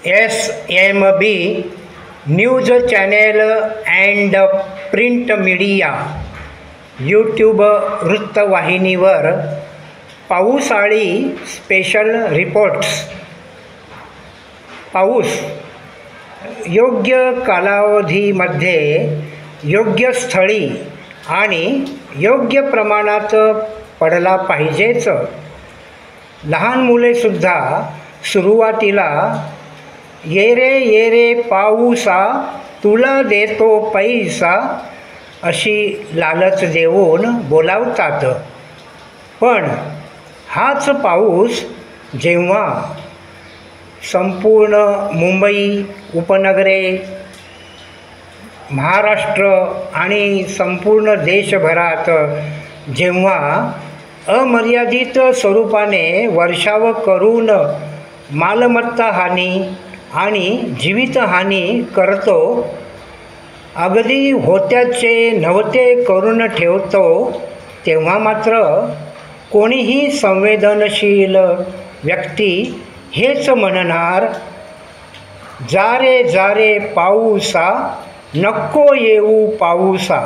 SMB news channel and print media YouTube वृत्तवाहिनीवर पावसाळी special reports. पाऊस योग्य कालावधीमध्ये योग्य स्थळी आणि योग्य प्रमाणात पडला पाहिजेच. लहान मुलेसुद्धा सुरुवातीला ये रे पाऊसा तुला देतो पैसा अशी लालच देऊन बोलावतात. पण हाच पाऊस जेव्हा संपूर्ण मुंबई उपनगरे, महाराष्ट्र आणि संपूर्ण देशभरात जेव्हा अमर्यादित स्वरूपाने वर्षाव करून मालमत्ता हानी आणि जीवितहानी करतो, अगदी होत्याचे नव्हते करून ठेवतो, तेव्हा मात्र कोणीही संवेदनशील व्यक्ती हेच म्हणणार, जा रे पाऊसा नको येऊ पाऊसा.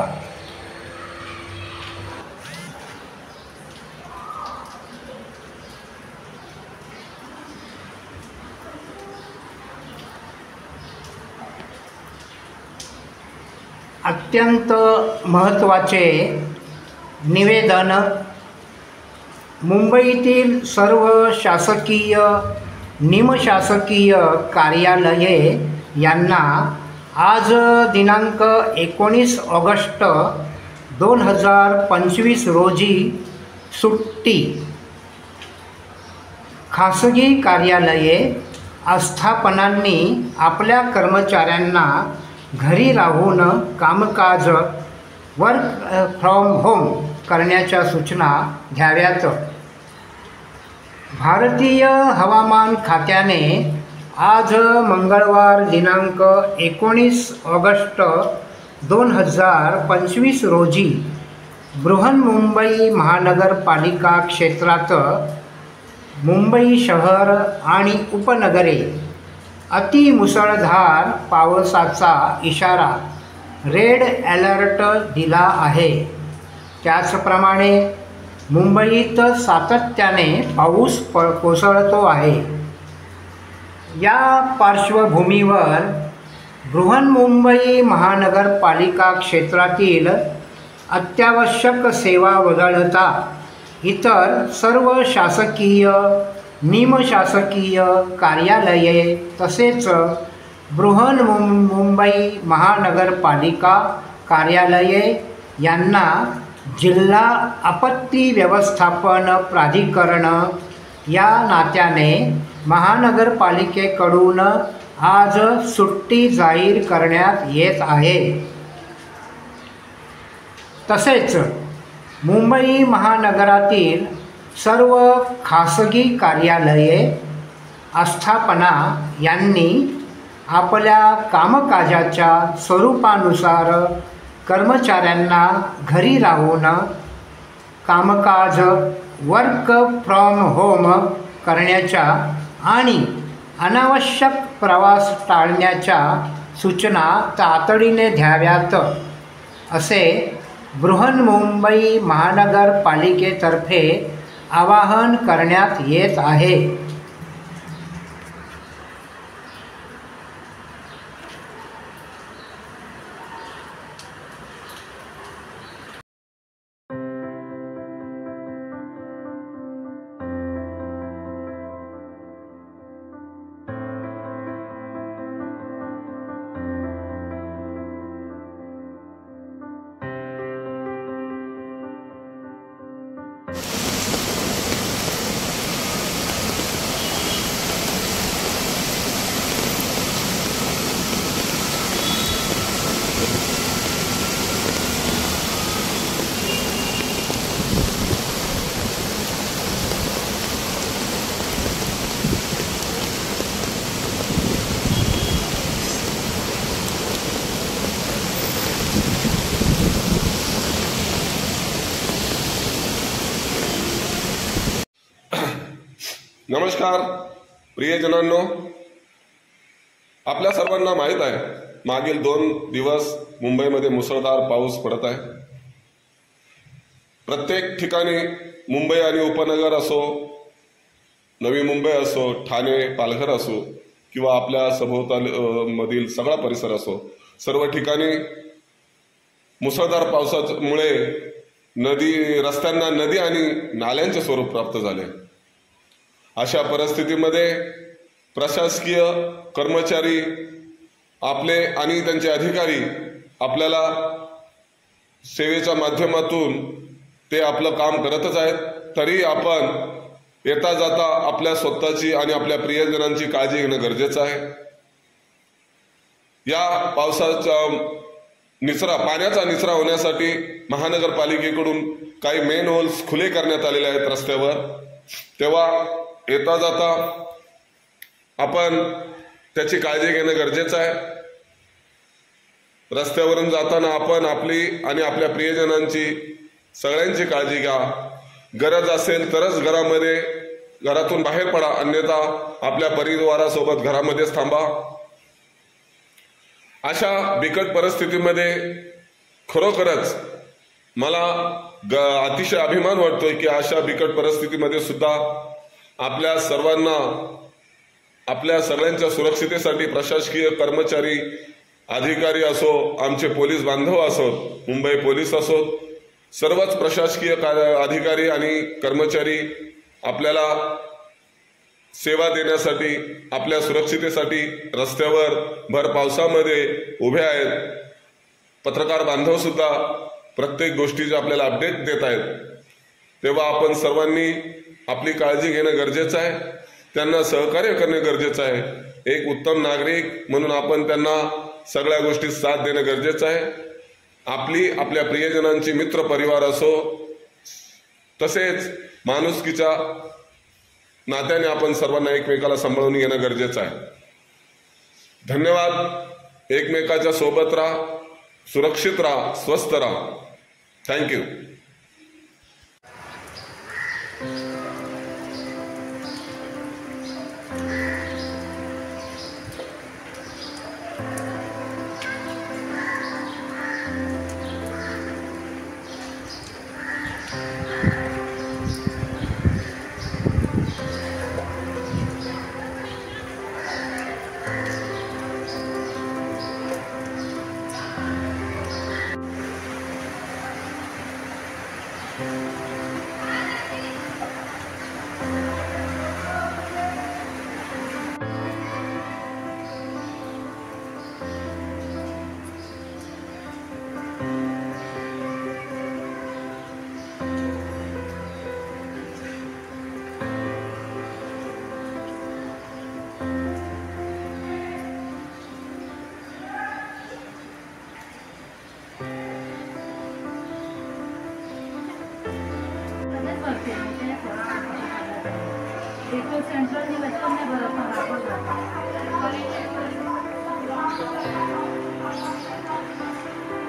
अत्यंत महत्त्वाचे निवेदन. मुंबईतील सर्व शासकीय निमशासकीय कार्यालये यांना आज दिनांक 19 ऑगस्ट 2025 रोजी सुट्टी. खासगी कार्यालये आस्थापनांनी आपल्या कर्मचाऱ्यांना घरी राहून कामकाज वर्क फ्रॉम होम करण्याच्या सूचना द्याव्यात. भारतीय हवामान खात्याने आज मंगळवार दिनांक 19 ऑगस्ट 2025 रोजी बृहन्मुंबई महानगरपालिका क्षेत्रात मुंबई शहर आणि उपनगरे अतिमुसळधार पावसाचा इशारा रेड अलर्ट दिला आहे. त्याचप्रमाणे मुंबईत सातत्याने पाऊस कोसळतो आहे. या पार्श्वभूमीवर बृहन्मुंबई महानगरपालिका क्षेत्रातील अत्यावश्यक सेवा वगळता इतर सर्व शासकीय निमशासकीय कार्यालये तसेच बृहन्मुंबई महानगरपालिका कार्यालये यांना जिल्हा आपत्ती व्यवस्थापन प्राधिकरण या नात्याने महानगरपालिकेकडून आज सुट्टी जाहीर करण्यात येत आहे. तसेच मुंबई महानगरातील सर्व खासगी कार्यालये आस्थापना यांनी आपल्या कामकाजाच्या स्वरूपानुसार कर्मचाऱ्यांना घरी राहून कामकाज वर्क फ्रॉम होम करण्याच्या आणि अनावश्यक प्रवास टाळण्याच्या सूचना तातडीने द्याव्यात असे बृहन्मुंबई महानगरपालिकेतर्फे आवाहन करण्यात येत आहे. नमस्कार प्रियजनांनो, आपल्या सर्वांना माहीत आहे, मागील 2 दिवस मुंबईमध्ये मुसळधार पाऊस पडत आहे। प्रत्येक ठिकाणी मुंबई आणि उपनगर असो, नवी मुंबई असो, ठाणे, पालघर असो किंवा आपल्या सभोवतालमधील सगळा परिसर असो, सर्व ठिकाणी मुसळधार पावसामुळे रस्त्यांना नदी आणि नाल्यांचे स्वरूप प्राप्त झाले। अशा परिस्थितीमध्ये प्रशासकीय कर्मचारी आपले आणि त्यांचे अधिकारी आपल्याला सेवेच्या माध्यमातून ते आपलं काम करतच आहेत। तरी आपण येता जाता आपल्या स्वतःची आणि आपल्या प्रियजनांची काळजी घेणं गरजेचं आहे। या पाण्याचा निचरा होण्यासाठी महानगरपालिकेकडून काही मेन होल्स खुले करण्यात आलेले आहेत रस्त्यावर। तेव्हा येता जाता आपण त्याची काळजी घेणं गरजेचं आहे। रस्त्यावरून जाताना आपण आपली आणि आपल्या प्रियजनांची सगळ्यांची काळजी घ्या। गरज असेल तरच घरातून बाहेर पडा, अन्यथा आपल्या परिवारासोबत घरामध्येच थांबा। अशा बिकट परिस्थितीमध्ये खरोखरच मला अतिशय अभिमान वाटतोय की अशा बिकट परिस्थितीमध्ये सुद्धा आपल्या सर्वांना, आपल्या सगळ्यांच्या सुरक्षितेसाठी प्रशासकीय कर्मचारी, अधिकारी असो, आमचे पोलीस बांधव असोत, मुंबई पोलीस असोत, सर्वच प्रशासकीय अधिकारी आणि कर्मचारी आपल्याला सेवा देण्यासाठी, आपल्या सुरक्षितेसाठी रस्त्यावर भर पावसामध्ये उभे आहेत। पत्रकार बांधव सुद्धा प्रत्येक गोष्टीचे आपल्याला अपडेट देत आहेत। तेव्हा आपण सर्वांनी आपली काळजी घेणं गरजेचं आहे, त्यांना सहकार्य करणे गरजेचं आहे। एक उत्तम नागरिक म्हणून आपण त्यांना सगळ्या गोष्टीत साथ देणं गरजेचं आहे। आपल्या प्रियजनांची मित्र परिवार असो, तसेच माणुसकीच्या नात्याने आपण सर्वांना एकमेकाला सांभाळून घेणं गरजेचं आहे। धन्यवाद। एकमेकाच्या सोबत राहा, सुरक्षित राहा, स्वस्थ राहा। थँक्यू। सेंट्रल में बच्चों ने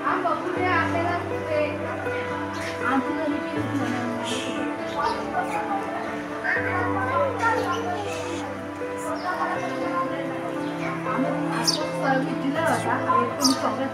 हम बकुले आपल्याला ते आमची मीटिंग आम्ही सर्विस दिलं होता, 19 चॉकलेट